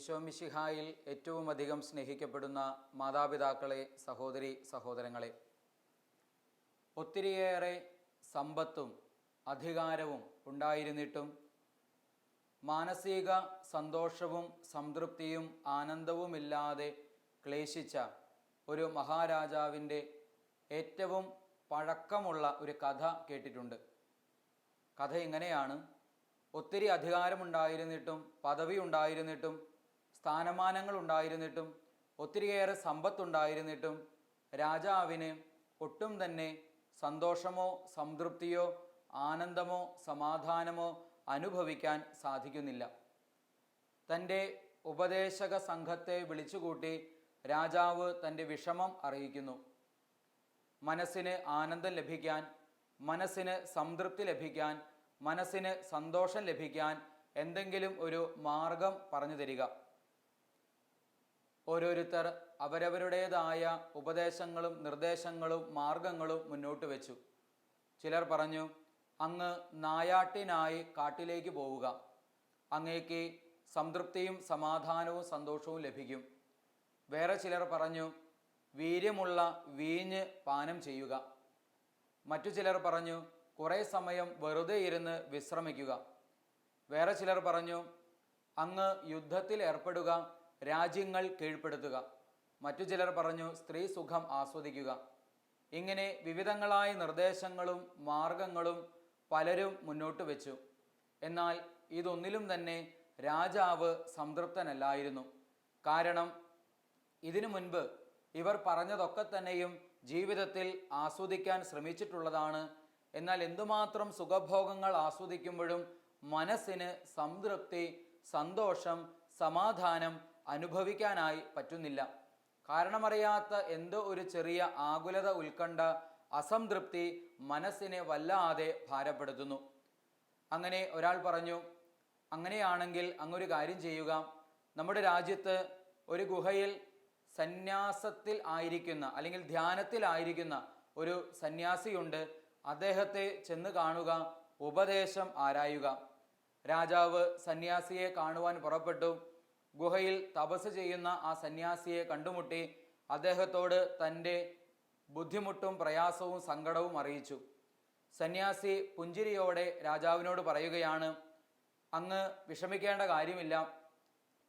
ഈശോമിശിഹായിൽ ഏറ്റവും അധികം സ്നേഹിക്കപ്പെടുന്ന മാതാപിതാക്കളെ, സഹോദരി സഹോദരങ്ങളെ, ഒത്തിരിയേറെ സമ്പത്തും അധികാരവും ഉണ്ടായിരുന്നിട്ടും മാനസിക സന്തോഷവും സംതൃപ്തിയും ആനന്ദവുമില്ലാതെ ക്ലേശിച്ച ഒരു മഹാരാജാവിൻ്റെ ഏറ്റവും പഴക്കമുള്ള ഒരു കഥ കേട്ടിട്ടുണ്ട്. കഥ ഇങ്ങനെയാണ്: ഒത്തിരി അധികാരമുണ്ടായിരുന്നിട്ടും പദവി ഉണ്ടായിരുന്നിട്ടും സ്ഥാനമാനങ്ങൾ ഉണ്ടായിരുന്നിട്ടും ഒത്തിരിയേറെ സമ്പത്തുണ്ടായിരുന്നിട്ടും രാജാവിന് ഒട്ടും തന്നെ സന്തോഷമോ സംതൃപ്തിയോ ആനന്ദമോ സമാധാനമോ അനുഭവിക്കാൻ സാധിക്കുന്നില്ല. തൻ്റെ ഉപദേശക സംഘത്തെ വിളിച്ചുകൂട്ടി രാജാവ് തൻ്റെ വിഷമം അറിയിക്കുന്നു. മനസ്സിന് ആനന്ദം ലഭിക്കാൻ, മനസ്സിന് സംതൃപ്തി ലഭിക്കാൻ, മനസ്സിന് സന്തോഷം ലഭിക്കാൻ എന്തെങ്കിലും ഒരു മാർഗം പറഞ്ഞു തരിക. ഓരോരുത്തർ അവരവരുടേതായ ഉപദേശങ്ങളും നിർദ്ദേശങ്ങളും മാർഗങ്ങളും മുന്നോട്ട് വെച്ചു. ചിലർ പറഞ്ഞു, അങ്ങ് നായാട്ടിനായി കാട്ടിലേക്ക് പോവുക, അങ്ങേക്ക് സംതൃപ്തിയും സമാധാനവും സന്തോഷവും ലഭിക്കും. വേറെ ചിലർ പറഞ്ഞു, വീര്യമുള്ള വീഞ്ഞ് പാനം ചെയ്യുക. മറ്റു ചിലർ പറഞ്ഞു, കുറേ സമയം വെറുതെ ഇരുന്ന് വിശ്രമിക്കുക. വേറെ ചിലർ പറഞ്ഞു, അങ്ങ് യുദ്ധത്തിൽ ഏർപ്പെടുക, രാജ്യങ്ങൾ കീഴ്പ്പെടുത്തുക. മറ്റു ചിലർ പറഞ്ഞു, സ്ത്രീ സുഖം ആസ്വദിക്കുക. ഇങ്ങനെ വിവിധങ്ങളായ നിർദ്ദേശങ്ങളും മാർഗങ്ങളും പലരും മുന്നോട്ട് വെച്ചു. എന്നാൽ ഇതൊന്നിലും തന്നെ രാജാവ് സംതൃപ്തനല്ലായിരുന്നു. കാരണം ഇതിനു മുൻപ് ഇവർ പറഞ്ഞതൊക്കെ തന്നെയും ജീവിതത്തിൽ ആസ്വദിക്കാൻ ശ്രമിച്ചിട്ടുള്ളതാണ്. എന്നാൽ എന്തുമാത്രം സുഖഭോഗങ്ങൾ ആസ്വദിക്കുമ്പോഴും മനസ്സിന് സംതൃപ്തി, സന്തോഷം, സമാധാനം അനുഭവിക്കാനായി പറ്റുന്നില്ല. കാരണമറിയാത്ത എന്തോ ഒരു ചെറിയ ആകുലത, ഉത്കണ്ഠ, അസംതൃപ്തി മനസ്സിനെ വല്ലാതെ ഭാരപ്പെടുത്തുന്നു. അങ്ങനെ ഒരാൾ പറഞ്ഞു, അങ്ങനെയാണെങ്കിൽ അങ്ങൊരു കാര്യം ചെയ്യുക. നമ്മുടെ രാജ്യത്ത് ഒരു ഗുഹയിൽ സന്യാസത്തിൽ ആയിരിക്കുന്ന അല്ലെങ്കിൽ ധ്യാനത്തിലായിരിക്കുന്ന ഒരു സന്യാസിയുണ്ട്. അദ്ദേഹത്തെ ചെന്ന് കാണുക, ഉപദേശം ആരായുക. രാജാവ് സന്യാസിയെ കാണുവാൻ പുറപ്പെട്ടു. ഗുഹയിൽ തപസ് ചെയ്യുന്ന ആ സന്യാസിയെ കണ്ടുമുട്ടി അദ്ദേഹത്തോട് തൻ്റെ ബുദ്ധിമുട്ടും പ്രയാസവും സങ്കടവും അറിയിച്ചു. സന്യാസി പുഞ്ചിരിയോടെ രാജാവിനോട് പറയുകയാണ്, അങ്ങ് വിഷമിക്കേണ്ട കാര്യമില്ല.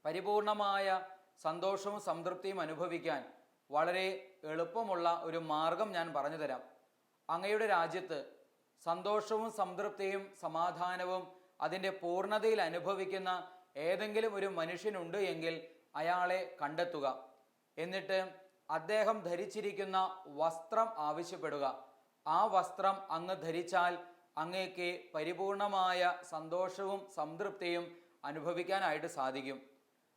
പരിപൂർണമായ സന്തോഷവും സംതൃപ്തിയും അനുഭവിക്കാൻ വളരെ എളുപ്പമുള്ള ഒരു മാർഗം ഞാൻ പറഞ്ഞു തരാം. അങ്ങയുടെ രാജ്യത്ത് സന്തോഷവും സംതൃപ്തിയും സമാധാനവും അതിൻ്റെ പൂർണ്ണതയിൽ അനുഭവിക്കുന്ന ഏതെങ്കിലും ഒരു മനുഷ്യനുണ്ട് എങ്കിൽ അയാളെ കണ്ടെത്തുക. എന്നിട്ട് അദ്ദേഹം ധരിച്ചിരിക്കുന്ന വസ്ത്രം ആവശ്യപ്പെടുക. ആ വസ്ത്രം അങ്ങ് ധരിച്ചാൽ അങ്ങേക്ക് പരിപൂർണമായ സന്തോഷവും സംതൃപ്തിയും അനുഭവിക്കാനായിട്ട് സാധിക്കും.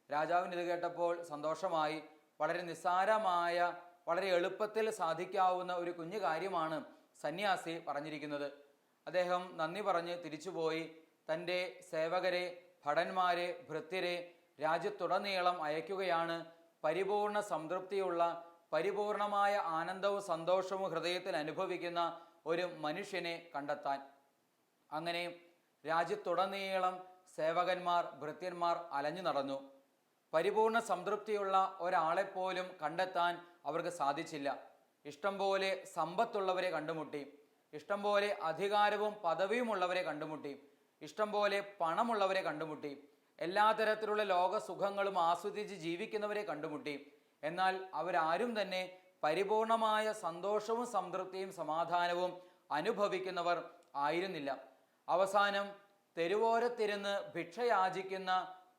രാജാവിന് ഇത് കേട്ടപ്പോൾ സന്തോഷമായി. വളരെ നിസ്സാരമായ, വളരെ എളുപ്പത്തിൽ സാധിക്കാവുന്ന ഒരു കുഞ്ഞു കാര്യമാണ് സന്യാസി പറഞ്ഞിരിക്കുന്നത്. അദ്ദേഹം നന്ദി പറഞ്ഞ് തിരിച്ചുപോയി. തൻ്റെ സേവകരെ, ഭടന്മാരെ, ഭൃത്യരെ രാജ്യത്തുടനീളം അയക്കുകയാണ് പരിപൂർണ സംതൃപ്തിയുള്ള, പരിപൂർണമായ ആനന്ദവും സന്തോഷവും ഹൃദയത്തിൽ അനുഭവിക്കുന്ന ഒരു മനുഷ്യനെ കണ്ടെത്താൻ. അങ്ങനെ രാജ്യത്തുടനീളം സേവകന്മാർ, ഭൃത്യന്മാർ അലഞ്ഞു നടന്നു. പരിപൂർണ സംതൃപ്തിയുള്ള ഒരാളെപ്പോലും കണ്ടെത്താൻ അവർക്ക് സാധിച്ചില്ല. ഇഷ്ടംപോലെ സമ്പത്തുള്ളവരെ കണ്ടുമുട്ടി, ഇഷ്ടംപോലെ അധികാരവും പദവിയുമുള്ളവരെ കണ്ടുമുട്ടി, ഇഷ്ടംപോലെ പണമുള്ളവരെ കണ്ടുമുട്ടി, എല്ലാ തരത്തിലുള്ള ലോക സുഖങ്ങളും ആസ്വദിച്ച് ജീവിക്കുന്നവരെ കണ്ടുമുട്ടി. എന്നാൽ അവരാരും തന്നെ പരിപൂർണമായ സന്തോഷവും സംതൃപ്തിയും സമാധാനവും അനുഭവിക്കുന്നവർ ആയിരുന്നില്ല. അവസാനം തെരുവോരത്തിരുന്ന് ഭിക്ഷയാചിക്കുന്ന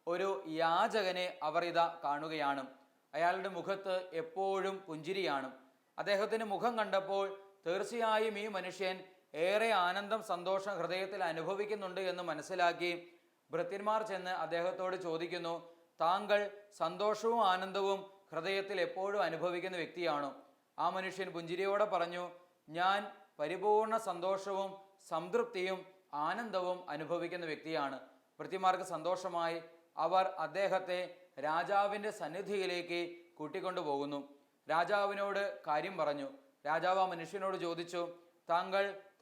ഒരു യാചകനെ അവർ ഇതാ കാണുകയാണ്. അയാളുടെ മുഖത്ത് എപ്പോഴും പുഞ്ചിരിയാണ്. അദ്ദേഹത്തിൻ്റെ മുഖം കണ്ടപ്പോൾ തീർച്ചയായും ഈ മനുഷ്യൻ ഏറെ ആനന്ദം, സന്തോഷം ഹൃദയത്തിൽ അനുഭവിക്കുന്നുണ്ട് എന്ന് മനസ്സിലാക്കി ഭൃത്യന്മാർ ചെന്ന് അദ്ദേഹത്തോട് ചോദിക്കുന്നു, താങ്കൾ സന്തോഷവും ആനന്ദവും ഹൃദയത്തിൽ എപ്പോഴും അനുഭവിക്കുന്ന വ്യക്തിയാണോ? ആ മനുഷ്യൻ പുഞ്ചിരിയോടെ പറഞ്ഞു, ഞാൻ പരിപൂർണ സന്തോഷവും സംതൃപ്തിയും ആനന്ദവും അനുഭവിക്കുന്ന വ്യക്തിയാണ്. ഭൃത്യന്മാർക്ക് സന്തോഷമായി. അവർ അദ്ദേഹത്തെ രാജാവിൻ്റെ സന്നിധിയിലേക്ക് കൂട്ടിക്കൊണ്ടു പോകുന്നു. രാജാവിനോട് കാര്യം പറഞ്ഞു. രാജാവ് ആ മനുഷ്യനോട് ചോദിച്ചു,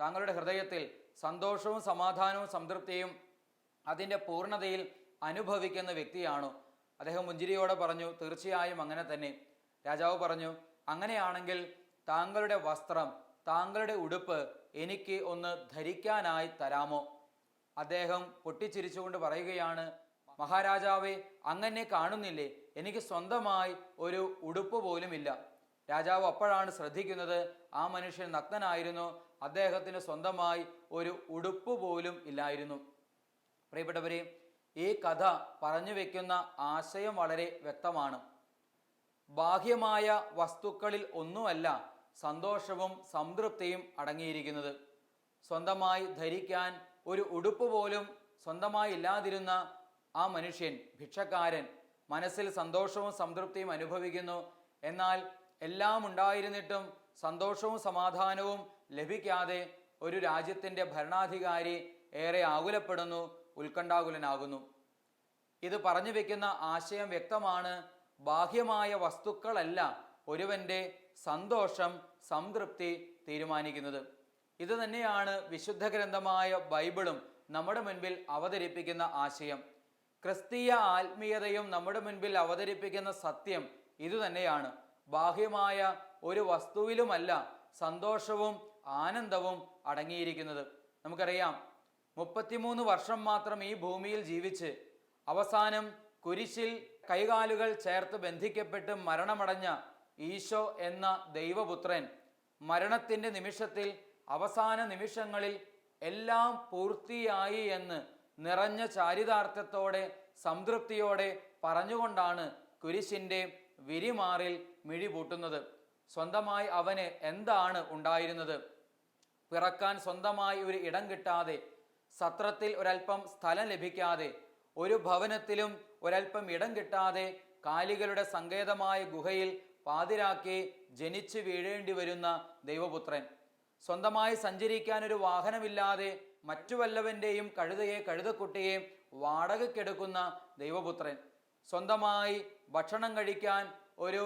താങ്കളുടെ ഹൃദയത്തിൽ സന്തോഷവും സമാധാനവും സംതൃപ്തിയും അതിൻ്റെ പൂർണ്ണതയിൽ അനുഭവിക്കുന്ന വ്യക്തിയാണോ? അദ്ദേഹം പുഞ്ചിരിയോടെ പറഞ്ഞു, തീർച്ചയായും അങ്ങനെ തന്നെ. രാജാവ് പറഞ്ഞു, അങ്ങനെയാണെങ്കിൽ താങ്കളുടെ വസ്ത്രം, താങ്കളുടെ ഉടുപ്പ് എനിക്ക് ഒന്ന് ധരിക്കാനായി തരാമോ? അദ്ദേഹം പൊട്ടിച്ചിരിച്ചുകൊണ്ട് പറയുകയാണ്, മഹാരാജാവേ, അങ്ങനെ കാണുന്നില്ലേ, എനിക്ക് സ്വന്തമായി ഒരു ഉടുപ്പ് പോലുമില്ല. രാജാവ് അപ്പോഴാണ് ശ്രദ്ധിക്കുന്നത്, ആ മനുഷ്യൻ നഗ്നനായിരുന്നു, അദ്ദേഹത്തിന് സ്വന്തമായി ഒരു ഉടുപ്പ് പോലും ഇല്ലായിരുന്നു. പ്രിയപ്പെട്ടവരെ, ഈ കഥ പറഞ്ഞു വെക്കുന്ന ആശയം വളരെ വ്യക്തമാണ്. ബാഹ്യമായ വസ്തുക്കളിൽ ഒന്നുമല്ല സന്തോഷവും സംതൃപ്തിയും അടങ്ങിയിരിക്കുന്നത്. സ്വന്തമായി ധരിക്കാൻ ഒരു ഉടുപ്പ് പോലും സ്വന്തമായി ഇല്ലാതിരുന്ന ആ മനുഷ്യൻ, ഭിക്ഷക്കാരൻ, മനസ്സിൽ സന്തോഷവും സംതൃപ്തിയും അനുഭവിക്കുന്നു. എന്നാൽ എല്ലാം ഉണ്ടായിരുന്നിട്ടും സന്തോഷവും സമാധാനവും ലഭിക്കാതെ ഒരു രാജ്യത്തിൻ്റെ ഭരണാധികാരി ഏറെ ആകുലപ്പെടുന്നു, ഉത്കണ്ഠാകുലനാകുന്നു. ഇത് പറഞ്ഞു വെക്കുന്ന ആശയം വ്യക്തമാണ്. ബാഹ്യമായ വസ്തുക്കളല്ല ഒരുവൻ്റെ സന്തോഷം, സംതൃപ്തി തീരുമാനിക്കുന്നത്. ഇത് തന്നെയാണ് വിശുദ്ധ ഗ്രന്ഥമായ ബൈബിളും നമ്മുടെ മുൻപിൽ അവതരിപ്പിക്കുന്ന ആശയം. ക്രിസ്തീയ ആത്മീയതയും നമ്മുടെ മുൻപിൽ അവതരിപ്പിക്കുന്ന സത്യം ഇതുതന്നെയാണ്. ബാഹ്യമായ ഒരു വസ്തുവിലുമല്ല സന്തോഷവും ആനന്ദവും അടങ്ങിയിരിക്കുന്നത്. നമുക്കറിയാം, 33 വർഷം മാത്രം ഈ ഭൂമിയിൽ ജീവിച്ച് അവസാനം കുരിശിൽ കൈകാലുകൾ ചേർത്ത് ബന്ധിക്കപ്പെട്ട് മരണമടഞ്ഞ ഈശോ എന്ന ദൈവപുത്രൻ മരണത്തിൻ്റെ നിമിഷത്തിൽ, അവസാന നിമിഷങ്ങളിൽ എല്ലാം പൂർത്തിയായി എന്ന് നിറഞ്ഞ ചാരിതാർത്ഥ്യത്തോടെ, സംതൃപ്തിയോടെ പറഞ്ഞുകൊണ്ടാണ് കുരിശിൻ്റെ വിരിമാറിൽ മിഴിപൂട്ടുന്നത്. സ്വന്തമായി അവന് എന്താണ് ഉണ്ടായിരുന്നത്? പിറക്കാൻ സ്വന്തമായി ഒരു ഇടം കിട്ടാതെ, സത്രത്തിൽ ഒരൽപ്പം സ്ഥലം ലഭിക്കാതെ, ഒരു ഭവനത്തിലും ഒരൽപ്പം ഇടം കിട്ടാതെ, കാലികളുടെ സങ്കേതമായ ഗുഹയിൽ പാതിരാക്കി ജനിച്ചു വീഴേണ്ടി വരുന്ന ദൈവപുത്രൻ, സ്വന്തമായി സഞ്ചരിക്കാൻ ഒരു വാഹനമില്ലാതെ മറ്റു വല്ലവൻ്റെയും കഴുതയെ, കഴുതക്കുട്ടിയെ വാടകയ്ക്കെടുക്കുന്ന ദൈവപുത്രൻ, സ്വന്തമായി ഭക്ഷണം കഴിക്കാൻ ഒരു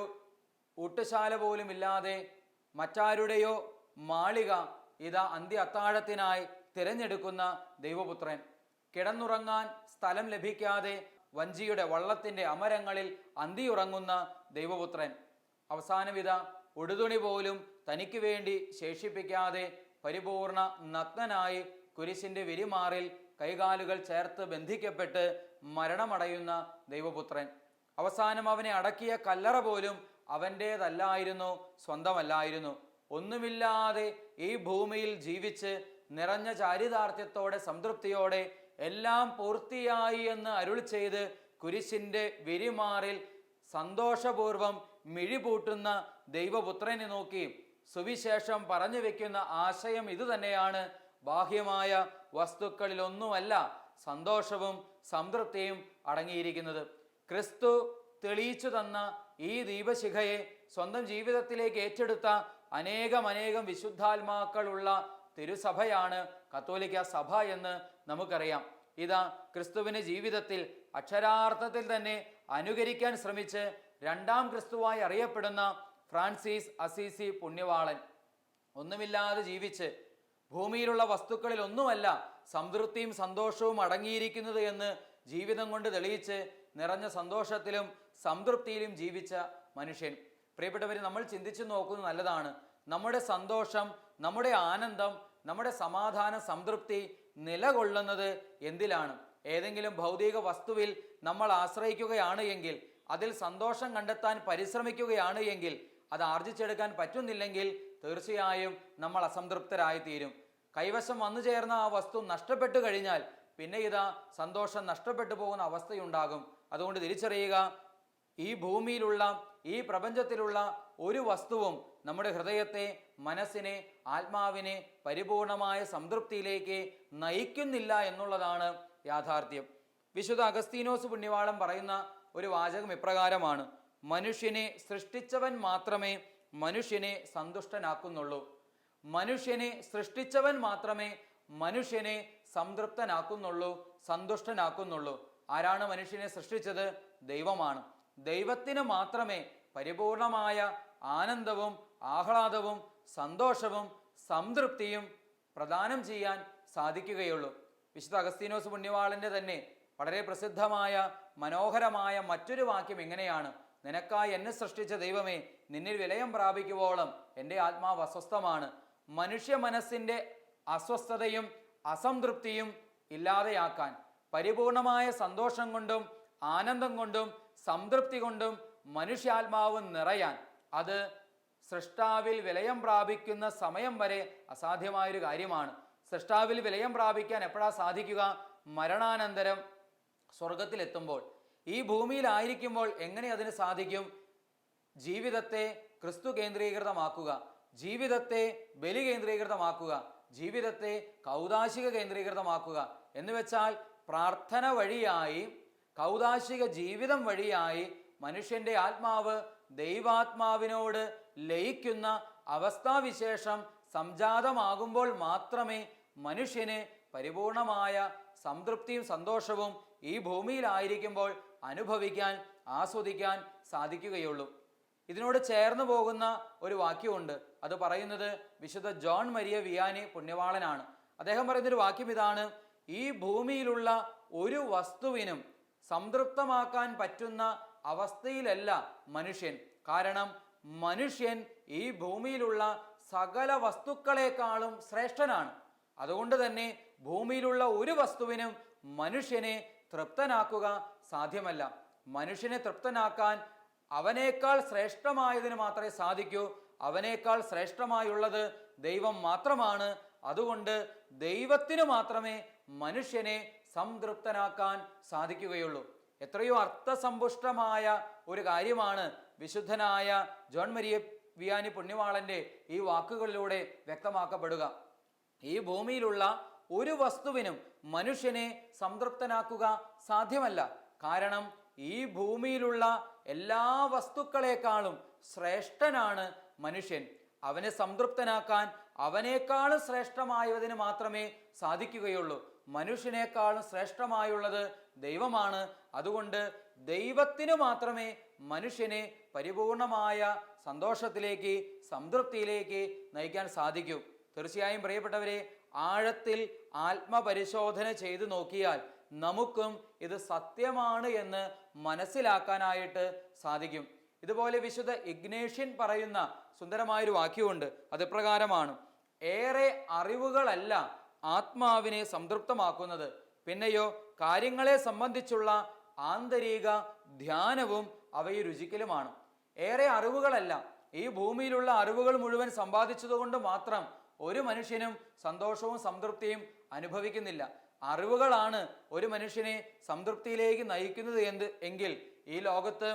ഊട്ടുശാല പോലും ഇല്ലാതെ മറ്റാരുടെയോ മാളിക ഇതാ അന്ത്യ അത്താഴത്തിനായി തിരഞ്ഞെടുക്കുന്ന ദൈവപുത്രൻ, കിടന്നുറങ്ങാൻ സ്ഥലം ലഭിക്കാതെ വഞ്ചിയുടെ വള്ളത്തിൻ്റെ അമരങ്ങളിൽ അന്തിയുറങ്ങുന്ന ദൈവപുത്രൻ, അവസാനവിധ ഉടുതുണി പോലും തനിക്ക് വേണ്ടി ശേഷിപ്പിക്കാതെ പരിപൂർണ നഗ്നനായി കുരിശിൻ്റെ വിരിമാറിൽ കൈകാലുകൾ ചേർത്ത് ബന്ധിക്കപ്പെട്ട് മരണമടയുന്ന ദൈവപുത്രൻ, അവസാനം അവനെ അടക്കിയ കല്ലറ പോലും അവൻ്റേതല്ലായിരുന്നു, സ്വന്തമല്ലായിരുന്നു. ഒന്നുമില്ലാതെ ഈ ഭൂമിയിൽ ജീവിച്ച് നിറഞ്ഞ ചാരിതാർത്ഥ്യത്തോടെ, സംതൃപ്തിയോടെ എല്ലാം പൂർത്തിയായി എന്ന് അരുൾ ചെയ്ത് കുരിശിൻ്റെ വിരിമാറിൽ സന്തോഷപൂർവം മിഴിപൂട്ടുന്ന ദൈവപുത്രനെ നോക്കി സുവിശേഷം പറഞ്ഞു വെക്കുന്ന ആശയം ഇതുതന്നെയാണ്. ബാഹ്യമായ വസ്തുക്കളിലൊന്നുമല്ല സന്തോഷവും സംതൃപ്തിയും അടങ്ങിയിരിക്കുന്നത്. ക്രിസ്തു തെളിയിച്ചു തന്ന ഈ ദീപശിഖയെ സ്വന്തം ജീവിതത്തിലേക്ക് ഏറ്റെടുത്ത അനേകം വിശുദ്ധാത്മാക്കളുള്ള തിരുസഭയാണ് കത്തോലിക്ക സഭ എന്ന് നമുക്കറിയാം. ഇതാ ക്രിസ്തുവിന് ജീവിതത്തിൽ അക്ഷരാർത്ഥത്തിൽ തന്നെ അനുകരിക്കാൻ ശ്രമിച്ച് രണ്ടാം ക്രിസ്തുവായി അറിയപ്പെടുന്ന ഫ്രാൻസിസ് അസീസി പുണ്യവാളൻ ഒന്നുമില്ലാതെ ജീവിച്ച് ഭൂമിയിലുള്ള വസ്തുക്കളിൽ ഒന്നുമല്ല സംതൃപ്തിയും സന്തോഷവും അടങ്ങിയിരിക്കുന്നത് എന്ന് ജീവിതം കൊണ്ട് തെളിയിച്ച് നിറഞ്ഞ സന്തോഷത്തിലും സംതൃപ്തിയിലും ജീവിച്ച മനുഷ്യൻ. പ്രിയപ്പെട്ടവർ, നമ്മൾ ചിന്തിച്ചു നോക്കുന്നത് നല്ലതാണ്. നമ്മുടെ സന്തോഷം, നമ്മുടെ ആനന്ദം, നമ്മുടെ സമാധാന, സംതൃപ്തി നിലകൊള്ളുന്നത് എന്തിലാണ്? ഏതെങ്കിലും ഭൗതിക വസ്തുവിൽ നമ്മൾ ആശ്രയിക്കുകയാണ് എങ്കിൽ, അതിൽ സന്തോഷം കണ്ടെത്താൻ പരിശ്രമിക്കുകയാണ് എങ്കിൽ, അത് ആർജിച്ചെടുക്കാൻ പറ്റുന്നില്ലെങ്കിൽ തീർച്ചയായും നമ്മൾ അസംതൃപ്തരായി തീരും. കൈവശം വന്നു ചേർന്ന ആ വസ്തു നഷ്ടപ്പെട്ടു കഴിഞ്ഞാൽ പിന്നെ ഇതാ സന്തോഷം നഷ്ടപ്പെട്ടു പോകുന്ന അവസ്ഥയുണ്ടാകും. അതുകൊണ്ട് തിരിച്ചറിയുക, ഈ ഭൂമിയിലുള്ള, ഈ പ്രപഞ്ചത്തിലുള്ള ഒരു വസ്തുവും നമ്മുടെ ഹൃദയത്തെ, മനസ്സിനെ, ആത്മാവിനെ പരിപൂർണമായ സംതൃപ്തിയിലേക്ക് നയിക്കുന്നില്ല എന്നുള്ളതാണ് യാഥാർത്ഥ്യം. വിശുദ്ധ അഗസ്തീനോസ് പുണ്യവാളൻ പറയുന്ന ഒരു വാചകം ഇപ്രകാരമാണ്: മനുഷ്യനെ സൃഷ്ടിച്ചവൻ മാത്രമേ മനുഷ്യനെ സന്തുഷ്ടനാക്കുന്നുള്ളൂ. മനുഷ്യനെ സൃഷ്ടിച്ചവൻ മാത്രമേ മനുഷ്യനെ സംതൃപ്തനാക്കുന്നുള്ളൂ, സന്തുഷ്ടനാക്കുന്നുള്ളൂ. ആരാണ് മനുഷ്യനെ സൃഷ്ടിച്ചത്? ദൈവമാണ്. ദൈവത്തിന് മാത്രമേ പരിപൂർണമായ ആനന്ദവും ആഹ്ലാദവും സന്തോഷവും സംതൃപ്തിയും പ്രദാനം ചെയ്യാൻ സാധിക്കുകയുള്ളൂ. വിശുദ്ധ അഗസ്തീനോസ് പുണ്യവാളന്റെ തന്നെ വളരെ പ്രസിദ്ധമായ മനോഹരമായ മറ്റൊരു വാക്യം ഇങ്ങനെയാണ്: നിനക്കായി എന്നെ സൃഷ്ടിച്ച ദൈവമേ, നിന്നിൽ വിലയം പ്രാപിക്കുവോളം എൻ്റെ ആത്മാവ് അസ്വസ്ഥമാണ്. മനുഷ്യ മനസ്സിൻ്റെ അസ്വസ്ഥതയും അസംതൃപ്തിയും ഇല്ലാതെയാക്കാൻ, പരിപൂർണമായ സന്തോഷം കൊണ്ടും ആനന്ദം കൊണ്ടും സംതൃപ്തി കൊണ്ടും മനുഷ്യാത്മാവ് നിറയാൻ, അത് സൃഷ്ടാവിൽ വിലയം പ്രാപിക്കുന്ന സമയം വരെ അസാധ്യമായൊരു കാര്യമാണ്. സൃഷ്ടാവിൽ വിലയം പ്രാപിക്കാൻ എപ്പോഴാണ് സാധിക്കുക? മരണാനന്തരം സ്വർഗത്തിലെത്തുമ്പോൾ. ഈ ഭൂമിയിലായിരിക്കുമ്പോൾ എങ്ങനെ അതിന് സാധിക്കും? ജീവിതത്തെ ക്രിസ്തു കേന്ദ്രീകൃതമാക്കുക, ജീവിതത്തെ ബലി കേന്ദ്രീകൃതമാക്കുക, ജീവിതത്തെ കൗദാശിക കേന്ദ്രീകൃതമാക്കുക എന്ന് വെച്ചാൽ പ്രാർത്ഥന വഴിയായി, കൗദാശിക ജീവിതം വഴിയായി മനുഷ്യന്റെ ആത്മാവ് ദൈവാത്മാവിനോട് ലയിക്കുന്ന അവസ്ഥാവിശേഷം സംജാതമാകുമ്പോൾ മാത്രമേ മനുഷ്യന് പരിപൂർണമായ സംതൃപ്തിയും സന്തോഷവും ഈ ഭൂമിയിലായിരിക്കുമ്പോൾ അനുഭവിക്കാൻ, ആസ്വദിക്കാൻ സാധിക്കുകയുള്ളൂ. ഇതിനോട് ചേർന്ന് പോകുന്ന ഒരു വാക്യമുണ്ട്. അത് പറയുന്നത് വിശുദ്ധ ജോൺ മരിയ വിയാനി പുണ്യവാളനാണ്. അദ്ദേഹം പറയുന്നൊരു വാക്യം ഇതാണ്: ഈ ഭൂമിയിലുള്ള ഒരു വസ്തുവിനും സംതൃപ്തമാക്കാൻ പറ്റുന്ന അവസ്ഥയിലല്ല മനുഷ്യൻ. കാരണം മനുഷ്യൻ ഈ ഭൂമിയിലുള്ള സകല വസ്തുക്കളെക്കാളും ശ്രേഷ്ഠനാണ്. അതുകൊണ്ട് തന്നെ ഭൂമിയിലുള്ള ഒരു വസ്തുവിനും മനുഷ്യനെ തൃപ്തനാക്കുക സാധ്യമല്ല. മനുഷ്യനെ തൃപ്തനാക്കാൻ അവനേക്കാൾ ശ്രേഷ്ഠമായതിന് മാത്രമേ സാധിക്കൂ. അവനേക്കാൾ ശ്രേഷ്ഠമായുള്ളത് ദൈവം മാത്രമാണ്. അതുകൊണ്ട് ദൈവത്തിന് മാത്രമേ മനുഷ്യനെ സംതൃപ്തനാക്കാൻ സാധിക്കുകയുള്ളൂ. എത്രയോ അർത്ഥസമ്പുഷ്ടമായ ഒരു കാര്യമാണ് വിശുദ്ധനായ ജോൺ മരിയ വിയാനി പുണ്യവാളന്റെ ഈ വാക്കുകളിലൂടെ വ്യക്തമാക്കപ്പെടുക. ഈ ഭൂമിയിലുള്ള ഒരു വസ്തുവിനും മനുഷ്യനെ സംതൃപ്തനാക്കുക സാധ്യമല്ല. കാരണം ഈ ഭൂമിയിലുള്ള എല്ലാ വസ്തുക്കളെക്കാളും ശ്രേഷ്ഠനാണ് മനുഷ്യൻ. അവനെ സംതൃപ്തനാക്കാൻ അവനേക്കാളും ശ്രേഷ്ഠമായതിന് മാത്രമേ സാധിക്കുകയുള്ളൂ. മനുഷ്യനേക്കാളും ശ്രേഷ്ഠമായുള്ളത് ദൈവമാണ്. അതുകൊണ്ട് ദൈവത്തിന് മാത്രമേ മനുഷ്യനെ പരിപൂർണമായ സന്തോഷത്തിലേക്ക്, സംതൃപ്തിയിലേക്ക് നയിക്കാൻ സാധിക്കൂ. തീർച്ചയായും പ്രിയപ്പെട്ടവരെ, ആഴത്തിൽ ആത്മപരിശോധന ചെയ്തു നോക്കിയാൽ നമുക്കും ഇത് സത്യമാണ് എന്ന് മനസ്സിലാക്കാനായിട്ട് സാധിക്കും. ഇതുപോലെ വിശുദ്ധ ഇഗ്നേഷ്യൻ പറയുന്ന സുന്ദരമായൊരു വാക്യമുണ്ട്. അത് പ്രകാരമാണ്: ഏറെ അറിവുകളല്ല ആത്മാവിനെ സംതൃപ്തമാക്കുന്നത്, പിന്നെയോ കാര്യങ്ങളെ സംബന്ധിച്ചുള്ള ആന്തരിക ധ്യാനവും അവയെ രുചിക്കലുമാണ്. ഏറെ അറിവുകളല്ല, ഈ ഭൂമിയിലുള്ള അറിവുകൾ മുഴുവൻ സമ്പാദിച്ചതുകൊണ്ട് മാത്രം ഒരു മനുഷ്യനും സന്തോഷവും സംതൃപ്തിയും അനുഭവിക്കുന്നില്ല. അറിവുകളാണ് ഒരു മനുഷ്യനെ സംതൃപ്തിയിലേക്ക് നയിക്കുന്നത് എങ്കിൽ ഈ ലോകത്ത്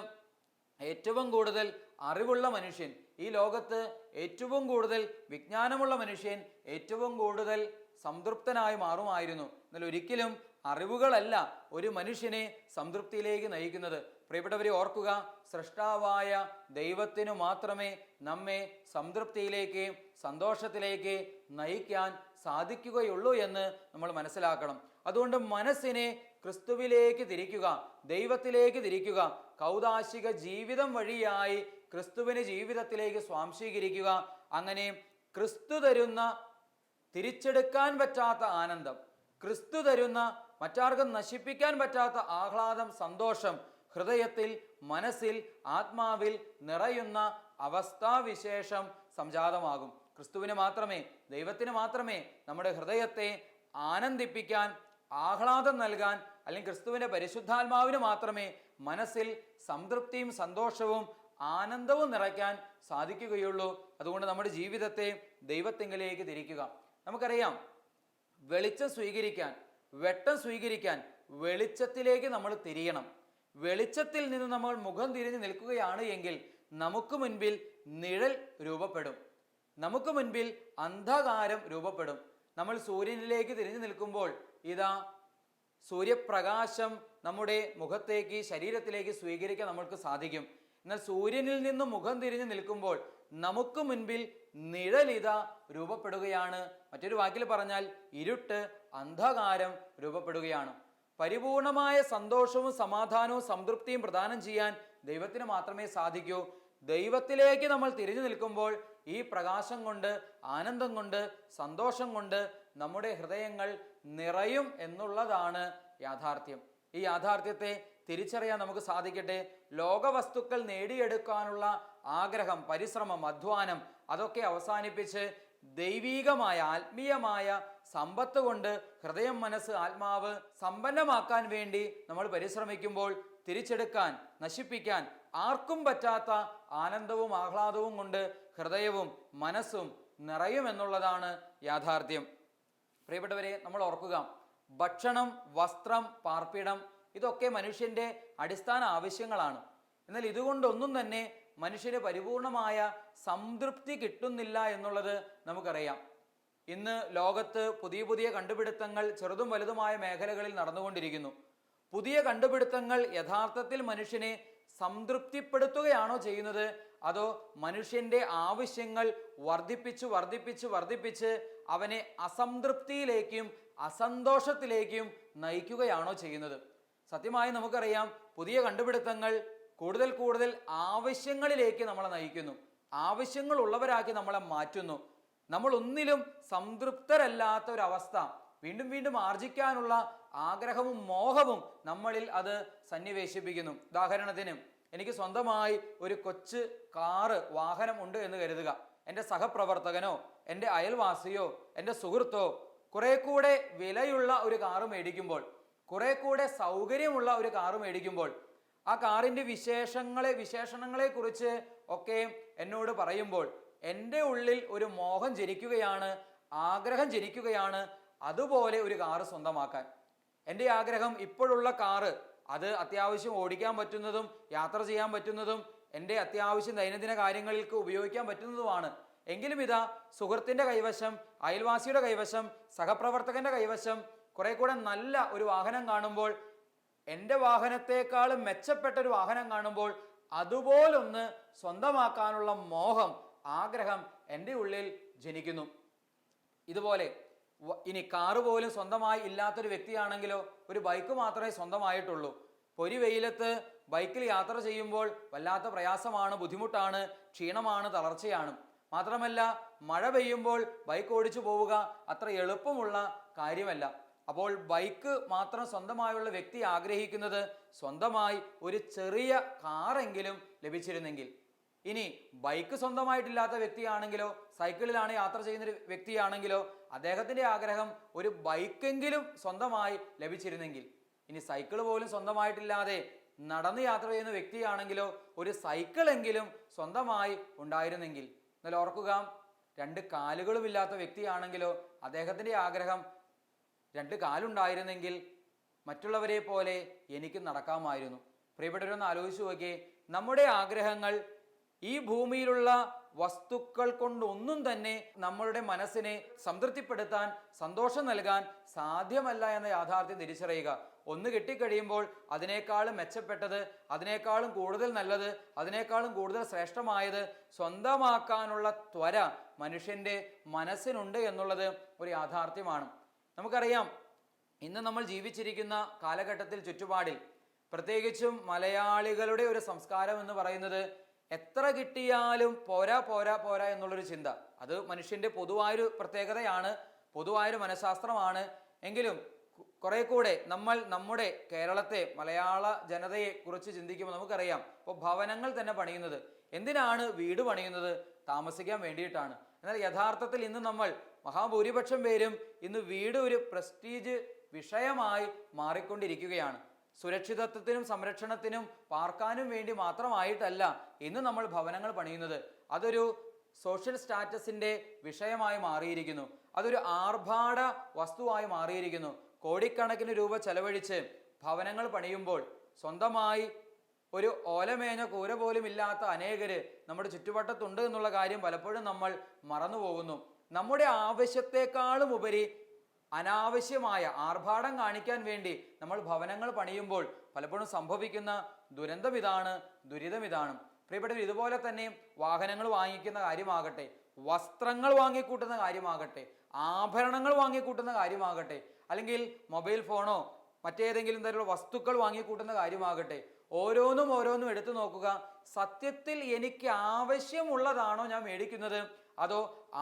ഏറ്റവും കൂടുതൽ അറിവുള്ള മനുഷ്യൻ, ഈ ലോകത്ത് ഏറ്റവും കൂടുതൽ വിജ്ഞാനമുള്ള മനുഷ്യൻ ഏറ്റവും കൂടുതൽ സംതൃപ്തനായി മാറുമായിരുന്നു. എന്നാൽ ഒരിക്കലും അറിവുകളല്ല ഒരു മനുഷ്യനെ സംതൃപ്തിയിലേക്ക് നയിക്കുന്നത്. പ്രിയപ്പെട്ടവരെ ഓർക്കുക, സൃഷ്ടാവായ ദൈവത്തിനു മാത്രമേ നമ്മെ സംതൃപ്തിയിലേക്ക്, സന്തോഷത്തിലേക്ക് നയിക്കാൻ സാധിക്കുകയുള്ളൂ എന്ന് നമ്മൾ മനസ്സിലാക്കണം. അതുകൊണ്ട് മനസ്സിനെ ക്രിസ്തുവിലേക്ക് തിരിക്കുക, ദൈവത്തിലേക്ക് തിരിക്കുക, കൗദാശിക ജീവിതം വഴിയായി ക്രിസ്തുവിനെ ജീവിതത്തിലേക്ക് സ്വാംശീകരിക്കുക. അങ്ങനെ ക്രിസ്തു തരുന്ന തിരിച്ചെടുക്കാൻ പറ്റാത്ത ആനന്ദം, ക്രിസ്തു തരുന്ന മറ്റാർക്കും നശിപ്പിക്കാൻ പറ്റാത്ത ആഹ്ലാദം, സന്തോഷം ഹൃദയത്തിൽ, മനസ്സിൽ, ആത്മാവിൽ നിറയുന്ന അവസ്ഥാവിശേഷം സംജാതമാകും. ക്രിസ്തുവിന് മാത്രമേ, ദൈവത്തിന് മാത്രമേ നമ്മുടെ ഹൃദയത്തെ ആനന്ദിപ്പിക്കാൻ, ആഹ്ലാദം നൽകാൻ, അല്ലെങ്കിൽ ക്രിസ്തുവിൻ്റെ പരിശുദ്ധാത്മാവിന് മാത്രമേ മനസ്സിൽ സംതൃപ്തിയും സന്തോഷവും ആനന്ദവും നിറയ്ക്കാൻ സാധിക്കുകയുള്ളൂ. അതുകൊണ്ട് നമ്മുടെ ജീവിതത്തെ ദൈവത്തിങ്കലേക്ക് തിരിക്കുക. നമുക്കറിയാം, വെളിച്ചം സ്വീകരിക്കാൻ, വെട്ടം സ്വീകരിക്കാൻ വെളിച്ചത്തിലേക്ക് നമ്മൾ തിരിയണം. വെളിച്ചത്തിൽ നിന്ന് നമ്മൾ മുഖം തിരിഞ്ഞ് നിൽക്കുകയാണ് എങ്കിൽ നമുക്ക് മുൻപിൽ നിഴൽ രൂപപ്പെടും, നമുക്ക് മുൻപിൽ അന്ധകാരം രൂപപ്പെടും. നമ്മൾ സൂര്യനിലേക്ക് തിരിഞ്ഞു നിൽക്കുമ്പോൾ ഇതാ സൂര്യപ്രകാശം നമ്മുടെ മുഖത്തേക്ക്, ശരീരത്തിലേക്ക് സ്വീകരിക്കാൻ നമ്മൾക്ക് സാധിക്കും. എന്നാൽ സൂര്യനിൽ നിന്ന് മുഖം തിരിഞ്ഞു നിൽക്കുമ്പോൾ നമുക്ക് മുൻപിൽ നിഴലിത രൂപപ്പെടുകയാണ്. മറ്റൊരു വാക്കിൽ പറഞ്ഞാൽ ഇരുട്ട്, അന്ധകാരം രൂപപ്പെടുകയാണ്. പരിപൂർണമായ സന്തോഷവും സമാധാനവും സംതൃപ്തിയും പ്രദാനം ചെയ്യാൻ ദൈവത്തിന് മാത്രമേ സാധിക്കൂ. ദൈവത്തിലേക്ക് നമ്മൾ തിരിഞ്ഞു നിൽക്കുമ്പോൾ ഈ പ്രകാശം കൊണ്ട്, ആനന്ദം കൊണ്ട്, സന്തോഷം കൊണ്ട് നമ്മുടെ ഹൃദയങ്ങൾ നിറയും എന്നുള്ളതാണ് യാഥാർത്ഥ്യം. ഈ യാഥാർത്ഥ്യത്തെ തിരിച്ചറിയാൻ നമുക്ക് സാധിക്കട്ടെ. ലോകവസ്തുക്കൾ നേടിയെടുക്കാനുള്ള ആഗ്രഹം, പരിശ്രമം, അധ്വാനം അതൊക്കെ അവസാനിപ്പിച്ച് ദൈവീകമായ ആത്മീയമായ സമ്പത്ത് കൊണ്ട് ഹൃദയം, മനസ്സ്, ആത്മാവ് സമ്പന്നമാക്കാൻ വേണ്ടി നമ്മൾ പരിശ്രമിക്കുമ്പോൾ തിരിച്ചെടുക്കാൻ, നശിപ്പിക്കാൻ ആർക്കും പറ്റാത്ത ആനന്ദവും ആഹ്ലാദവും കൊണ്ട് ഹൃദയവും മനസ്സും നിറയുമെന്നുള്ളതാണ് യാഥാർത്ഥ്യം. പ്രിയപ്പെട്ടവരെ, നമ്മൾ ഓർക്കുക, ഭക്ഷണം, വസ്ത്രം, പാർപ്പിടം ഇതൊക്കെ മനുഷ്യൻ്റെ അടിസ്ഥാന ആവശ്യങ്ങളാണ്. എന്നാൽ ഇതുകൊണ്ടൊന്നും തന്നെ മനുഷ്യന് പരിപൂർണമായ സംതൃപ്തി കിട്ടുന്നില്ല എന്നുള്ളത് നമുക്കറിയാം. ഇന്ന് ലോകത്ത് പുതിയ പുതിയ കണ്ടുപിടുത്തങ്ങൾ ചെറുതും വലുതുമായ മേഖലകളിൽ നടന്നുകൊണ്ടിരിക്കുന്നു. പുതിയ കണ്ടുപിടുത്തങ്ങൾ യഥാർത്ഥത്തിൽ മനുഷ്യനെ സംതൃപ്തിപ്പെടുത്തുകയാണോ ചെയ്യുന്നത്, അതോ മനുഷ്യൻ്റെ ആവശ്യങ്ങൾ വർദ്ധിപ്പിച്ച് വർദ്ധിപ്പിച്ച് വർദ്ധിപ്പിച്ച് അവനെ അസംതൃപ്തിയിലേക്കും അസന്തോഷത്തിലേക്കും നയിക്കുകയാണോ ചെയ്യുന്നത്? സത്യമായി നമുക്കറിയാം, പുതിയ കണ്ടുപിടുത്തങ്ങൾ കൂടുതൽ കൂടുതൽ ആവശ്യങ്ങളിലേക്ക് നമ്മളെ നയിക്കുന്നു, ആവശ്യങ്ങൾ ഉള്ളവരാക്കി നമ്മളെ മാറ്റുന്നു. നമ്മൾ ഒന്നിലും സംതൃപ്തരല്ലാത്ത ഒരവസ്ഥ, വീണ്ടും വീണ്ടും ആർജിക്കാനുള്ള ആഗ്രഹവും മോഹവും നമ്മളിൽ അത് സന്നിവേശിപ്പിക്കുന്നു. ഉദാഹരണത്തിന്, എനിക്ക് സ്വന്തമായി ഒരു കൊച്ചു കാറ്, വാഹനം ഉണ്ട് എന്ന് കരുതുക. എൻ്റെ സഹപ്രവർത്തകനോ എൻ്റെ അയൽവാസിയോ എൻ്റെ സുഹൃത്തോ കുറെ കൂടെ വിലയുള്ള ഒരു കാറ് മേടിക്കുമ്പോൾ, കുറെ കൂടെ സൗകര്യമുള്ള ഒരു കാറ് മേടിക്കുമ്പോൾ, ആ കാറിൻ്റെ വിശേഷണങ്ങളെ കുറിച്ച് ഒക്കെ എന്നോട് പറയുമ്പോൾ എൻ്റെ ഉള്ളിൽ ഒരു മോഹം ജനിക്കുകയാണ്, ആഗ്രഹം ജനിക്കുകയാണ് അതുപോലെ ഒരു കാറ് സ്വന്തമാക്കാൻ. എൻ്റെ ആഗ്രഹം ഇപ്പോഴുള്ള കാറ്, അത് അത്യാവശ്യം ഓടിക്കാൻ പറ്റുന്നതും യാത്ര ചെയ്യാൻ പറ്റുന്നതും എൻ്റെ അത്യാവശ്യം ദൈനംദിന കാര്യങ്ങൾക്ക് ഉപയോഗിക്കാൻ പറ്റുന്നതുമാണ്. എങ്കിലും ഇതാ സുഹൃത്തിൻ്റെ കൈവശം, അയൽവാസിയുടെ കൈവശം, സഹപ്രവർത്തകൻ്റെ കൈവശം കുറെ കൂടെ നല്ല ഒരു വാഹനം കാണുമ്പോൾ, എൻ്റെ വാഹനത്തെക്കാളും മെച്ചപ്പെട്ട ഒരു വാഹനം കാണുമ്പോൾ അതുപോലൊന്ന് സ്വന്തമാക്കാനുള്ള മോഹം, ആഗ്രഹം എൻ്റെ ഉള്ളിൽ ജനിക്കുന്നു. ഇതുപോലെ ഇനി കാറ് പോലും സ്വന്തമായി ഇല്ലാത്തൊരു വ്യക്തിയാണെങ്കിലോ, ഒരു ബൈക്ക് മാത്രമേ സ്വന്തമായിട്ടുള്ളൂ. പൊരി വെയിലത്ത് ബൈക്കിൽ യാത്ര ചെയ്യുമ്പോൾ വല്ലാത്ത പ്രയാസമാണ്, ബുദ്ധിമുട്ടാണ്, ക്ഷീണമാണ്, തളർച്ചയാണ്. മാത്രമല്ല, മഴ പെയ്യുമ്പോൾ ബൈക്ക് ഓടിച്ചു പോവുക അത്ര എളുപ്പമുള്ള കാര്യമല്ല. അപ്പോൾ ബൈക്ക് മാത്രം സ്വന്തമായുള്ള വ്യക്തി ആഗ്രഹിക്കുന്നത് സ്വന്തമായി ഒരു ചെറിയ കാറെങ്കിലും ലഭിച്ചിരുന്നെങ്കിൽ. ഇനി ബൈക്ക് സ്വന്തമായിട്ടില്ലാത്ത വ്യക്തിയാണെങ്കിലോ, സൈക്കിളിലാണ് യാത്ര ചെയ്യുന്ന ഒരു വ്യക്തിയാണെങ്കിലോ, അദ്ദേഹത്തിൻ്റെ ആഗ്രഹം ഒരു ബൈക്കെങ്കിലും സ്വന്തമായി ലഭിച്ചിരുന്നെങ്കിൽ. ഇനി സൈക്കിൾ പോലും സ്വന്തമായിട്ടില്ലാതെ നടന്ന് യാത്ര ചെയ്യുന്ന വ്യക്തിയാണെങ്കിലോ, ഒരു സൈക്കിളെങ്കിലും സ്വന്തമായി ഉണ്ടായിരുന്നെങ്കിൽ. എന്നാൽ ഓർക്കുക, രണ്ട് കാലുകളുമില്ലാത്ത വ്യക്തിയാണെങ്കിലോ, അദ്ദേഹത്തിൻ്റെ ആഗ്രഹം രണ്ട് കാലുണ്ടായിരുന്നെങ്കിൽ മറ്റുള്ളവരെ പോലെ എനിക്ക് നടക്കാമായിരുന്നു. പ്രിയപ്പെട്ടവരൊന്ന് ആലോചിച്ച് നോക്കിയേ, നമ്മുടെ ആഗ്രഹങ്ങൾ ഈ ഭൂമിയിലുള്ള വസ്തുക്കൾ കൊണ്ടൊന്നും തന്നെ നമ്മളുടെ മനസ്സിനെ സംതൃപ്തിപ്പെടുത്താൻ, സന്തോഷം നൽകാൻ സാധ്യമല്ല എന്ന യാഥാർത്ഥ്യം തിരിച്ചറിയുക. ഒന്ന് കിട്ടിക്കഴിയുമ്പോൾ അതിനേക്കാളും മെച്ചപ്പെട്ടത്, അതിനേക്കാളും കൂടുതൽ നല്ലത്, അതിനേക്കാളും കൂടുതൽ ശ്രേഷ്ഠമായത് സ്വന്തമാക്കാനുള്ള ത്വര മനുഷ്യൻ്റെ മനസ്സിനുണ്ട് എന്നുള്ളത് ഒരു യാഥാർത്ഥ്യമാണ്. നമുക്കറിയാം, ഇന്ന് നമ്മൾ ജീവിച്ചിരിക്കുന്ന കാലഘട്ടത്തിൽ, ചുറ്റുപാടിൽ, പ്രത്യേകിച്ചും മലയാളികളുടെ ഒരു സംസ്കാരം എന്ന് പറയുന്നത് എത്ര കിട്ടിയാലും പോരാ പോരാ പോരാ എന്നുള്ളൊരു ചിന്ത. അത് മനുഷ്യൻ്റെ പൊതുവായൊരു പ്രത്യേകതയാണ്, പൊതുവായൊരു മനഃശാസ്ത്രമാണ്. എങ്കിലും കുറെ കൂടെ നമ്മൾ നമ്മുടെ കേരളത്തെ, മലയാള ജനതയെ കുറിച്ച് ചിന്തിക്കുമ്പോൾ നമുക്കറിയാം, ഇപ്പോൾ ഭവനങ്ങൾ തന്നെ പണിയുന്നത് എന്തിനാണ്? വീട് പണിയുന്നത് താമസിക്കാൻ വേണ്ടിയിട്ടാണ്. എന്നാൽ യഥാർത്ഥത്തിൽ ഇന്ന് നമ്മൾ മഹാഭൂരിപക്ഷം പേരും ഇന്ന് വീട് ഒരു പ്രസ്റ്റീജ് വിഷയമായി മാറിക്കൊണ്ടിരിക്കുകയാണ്. സുരക്ഷിതത്വത്തിനും സംരക്ഷണത്തിനും പാർക്കാനും വേണ്ടി മാത്രമായിട്ടല്ല ഇന്ന് നമ്മൾ ഭവനങ്ങൾ പണിയുന്നത്. അതൊരു സോഷ്യൽ സ്റ്റാറ്റസിൻ്റെ വിഷയമായി മാറിയിരിക്കുന്നു. അതൊരു ആർഭാട വസ്തുവായി മാറിയിരിക്കുന്നു. കോടിക്കണക്കിന് രൂപ ചെലവഴിച്ച് ഭവനങ്ങൾ പണിയുമ്പോൾ സ്വന്തമായി ഒരു ഓലമേഞ്ഞ കൂര പോലും ഇല്ലാത്ത അനേകര് നമ്മുടെ ചുറ്റുവട്ടത്തുണ്ട് എന്നുള്ള കാര്യം പലപ്പോഴും നമ്മൾ മറന്നു പോകുന്നു. നമ്മുടെ ആവശ്യത്തെക്കാളും ഉപരി അനാവശ്യമായ ആർഭാടം കാണിക്കാൻ വേണ്ടി നമ്മൾ ഭവനങ്ങൾ പണിയുമ്പോൾ പലപ്പോഴും സംഭവിക്കുന്ന ദുരന്തം ഇതാണ്, ദുരിതം ഇതാണ്. പ്രിയപ്പെട്ടവർ, ഇതുപോലെ തന്നെ വാഹനങ്ങൾ വാങ്ങിക്കുന്ന കാര്യമാകട്ടെ, വസ്ത്രങ്ങൾ വാങ്ങിക്കൂട്ടുന്ന കാര്യമാകട്ടെ, ആഭരണങ്ങൾ വാങ്ങിക്കൂട്ടുന്ന കാര്യമാകട്ടെ, അല്ലെങ്കിൽ മൊബൈൽ ഫോണോ മറ്റേതെങ്കിലും തരത്തിലുള്ള വസ്തുക്കൾ വാങ്ങിക്കൂട്ടുന്ന കാര്യമാകട്ടെ, ഓരോന്നും എടുത്തു നോക്കുക. സത്യത്തിൽ എനിക്ക് ആവശ്യമുള്ളതാണോ ഞാൻ മേടിക്കുന്നത്, അതോ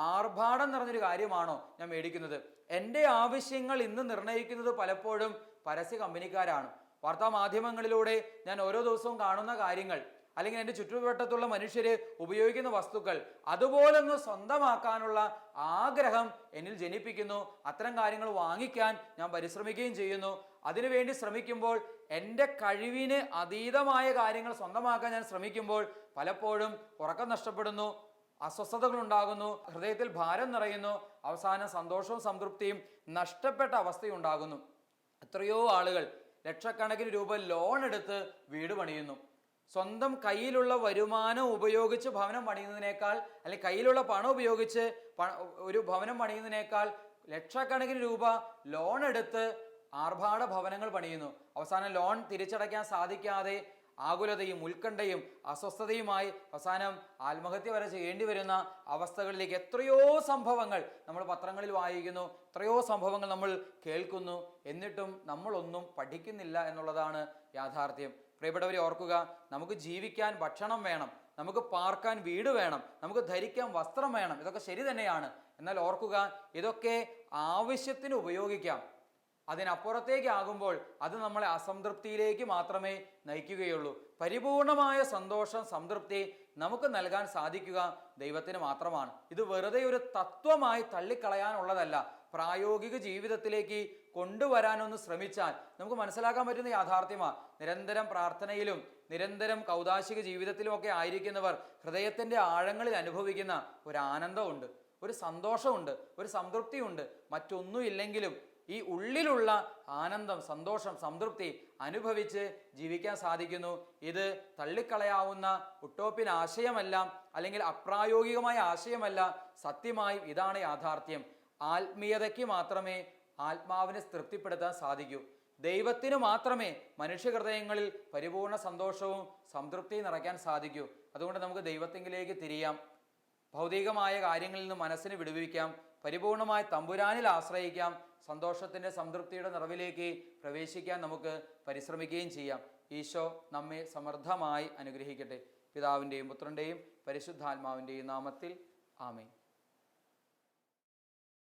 ആർഭാടം നിറഞ്ഞൊരു കാര്യമാണോ ഞാൻ മേടിക്കുന്നത്? എൻ്റെ ആവശ്യങ്ങൾ ഇന്ന് നിർണ്ണയിക്കുന്നത് പലപ്പോഴും പരസ്യ കമ്പനിക്കാരാണ്. വാർത്താ മാധ്യമങ്ങളിലൂടെ ഞാൻ ഓരോ ദിവസവും കാണുന്ന കാര്യങ്ങൾ, അല്ലെങ്കിൽ എൻ്റെ ചുറ്റുവട്ടത്തുള്ള മനുഷ്യർ ഉപയോഗിക്കുന്ന വസ്തുക്കൾ, അതുപോലൊന്ന് സ്വന്തമാക്കാനുള്ള ആഗ്രഹം എന്നിൽ ജനിപ്പിക്കുന്നു. അത്തരം കാര്യങ്ങൾ വാങ്ങിക്കാൻ ഞാൻ പരിശ്രമിക്കുകയും ചെയ്യുന്നു. അതിനുവേണ്ടി ശ്രമിക്കുമ്പോൾ, എൻ്റെ കഴിവിന് അതീതമായ കാര്യങ്ങൾ സ്വന്തമാക്കാൻ ഞാൻ ശ്രമിക്കുമ്പോൾ പലപ്പോഴും ഉറക്കം നഷ്ടപ്പെടുന്നു, അസ്വസ്ഥതകൾ ഉണ്ടാകുന്നു, ഹൃദയത്തിൽ ഭാരം നിറയുന്നു, അവസാനം സന്തോഷവും സംതൃപ്തിയും നഷ്ടപ്പെട്ട അവസ്ഥയുണ്ടാകുന്നു. എത്രയോ ആളുകൾ ലക്ഷക്കണക്കിന് രൂപ ലോൺ എടുത്ത് വീട് പണിയുന്നു. സ്വന്തം കയ്യിലുള്ള വരുമാനം ഉപയോഗിച്ച് ഭവനം പണിയുന്നതിനേക്കാൾ, അല്ലെങ്കിൽ കയ്യിലുള്ള പണം ഉപയോഗിച്ച് ഒരു ഭവനം പണിയുന്നതിനേക്കാൾ ലക്ഷക്കണക്കിന് രൂപ ലോൺ എടുത്ത് ആർഭാട ഭവനങ്ങൾ പണിയുന്നു. അവസാനം ലോൺ തിരിച്ചടയ്ക്കാൻ സാധിക്കാതെ ആകുലതയും ഉത്കണ്ഠയും അസ്വസ്ഥതയുമായി അവസാനം ആത്മഹത്യ വരെ ചെയ്യേണ്ടി വരുന്ന അവസ്ഥകളിലേക്ക് എത്രയോ സംഭവങ്ങൾ നമ്മൾ പത്രങ്ങളിൽ വായിക്കുന്നു, എത്രയോ സംഭവങ്ങൾ നമ്മൾ കേൾക്കുന്നു. എന്നിട്ടും നമ്മളൊന്നും പഠിക്കുന്നില്ല എന്നുള്ളതാണ് യാഥാർത്ഥ്യം. പ്രിയപ്പെട്ടവരെ, ഓർക്കുക, നമുക്ക് ജീവിക്കാൻ ഭക്ഷണം വേണം, നമുക്ക് പാർക്കാൻ വീട് വേണം, നമുക്ക് ധരിക്കാൻ വസ്ത്രം വേണം. ഇതൊക്കെ ശരി തന്നെയാണ്. എന്നാൽ ഓർക്കുക, ഇതൊക്കെ ആവശ്യത്തിന് ഉപയോഗിക്കാം. അതിനപ്പുറത്തേക്കാകുമ്പോൾ അത് നമ്മളെ അസംതൃപ്തിയിലേക്ക് മാത്രമേ നയിക്കുകയുള്ളൂ. പരിപൂർണമായ സന്തോഷം, സംതൃപ്തി നമുക്ക് നൽകാൻ സാധിക്കുക ദൈവത്തിന് മാത്രമാണ്. ഇത് വെറുതെ ഒരു തത്വമായി തള്ളിക്കളയാനുള്ളതല്ല. പ്രായോഗിക ജീവിതത്തിലേക്ക് കൊണ്ടുവരാനൊന്ന് ശ്രമിച്ചാൽ നമുക്ക് മനസ്സിലാക്കാൻ പറ്റുന്ന യാഥാർത്ഥ്യമാണ്. നിരന്തരം പ്രാർത്ഥനയിലും നിരന്തരം കൗദാശിക ജീവിതത്തിലും ഒക്കെ ആയിരിക്കുന്നവർ ഹൃദയത്തിൻ്റെ ആഴങ്ങളിൽ അനുഭവിക്കുന്ന ഒരു ആനന്ദമുണ്ട്, ഒരു സന്തോഷമുണ്ട്, ഒരു സംതൃപ്തിയുണ്ട്. മറ്റൊന്നും ഇല്ലെങ്കിലും ഈ ഉള്ളിലുള്ള ആനന്ദം, സന്തോഷം, സംതൃപ്തി അനുഭവിച്ച് ജീവിക്കാൻ സാധിക്കുന്നു. ഇത് തള്ളിക്കളയാവുന്ന ഉട്ടോപ്യൻ ആശയമല്ല, അല്ലെങ്കിൽ അപ്രായോഗികമായ ആശയമല്ല. സത്യമായും ഇതാണ് യാഥാർത്ഥ്യം. ആത്മീയതയ്ക്ക് മാത്രമേ ആത്മാവിനെ തൃപ്തിപ്പെടുത്താൻ സാധിക്കൂ. ദൈവത്തിന് മാത്രമേ മനുഷ്യഹൃദയങ്ങളിൽ പരിപൂർണ സന്തോഷവും സംതൃപ്തിയും നിറയ്ക്കാൻ സാധിക്കൂ. അതുകൊണ്ട് നമുക്ക് ദൈവത്തിങ്കിലേക്ക് തിരിയാം. ഭൗതികമായ കാര്യങ്ങളിൽ നിന്ന് മനസ്സിന് വിടുവിക്കാം. പരിപൂർണമായി തമ്പുരാനിൽ ആശ്രയിക്കാം. സന്തോഷത്തിൻ്റെ, സംതൃപ്തിയുടെ നിറവിലേക്ക് പ്രവേശിക്കാൻ നമുക്ക് പരിശ്രമിക്കുകയും ചെയ്യാം. ഈശോ നമ്മെ സമൃദ്ധമായി അനുഗ്രഹിക്കട്ടെ. പിതാവിൻ്റെയും പുത്രൻ്റെയും പരിശുദ്ധാത്മാവിൻ്റെയും നാമത്തിൽ ആമേൻ.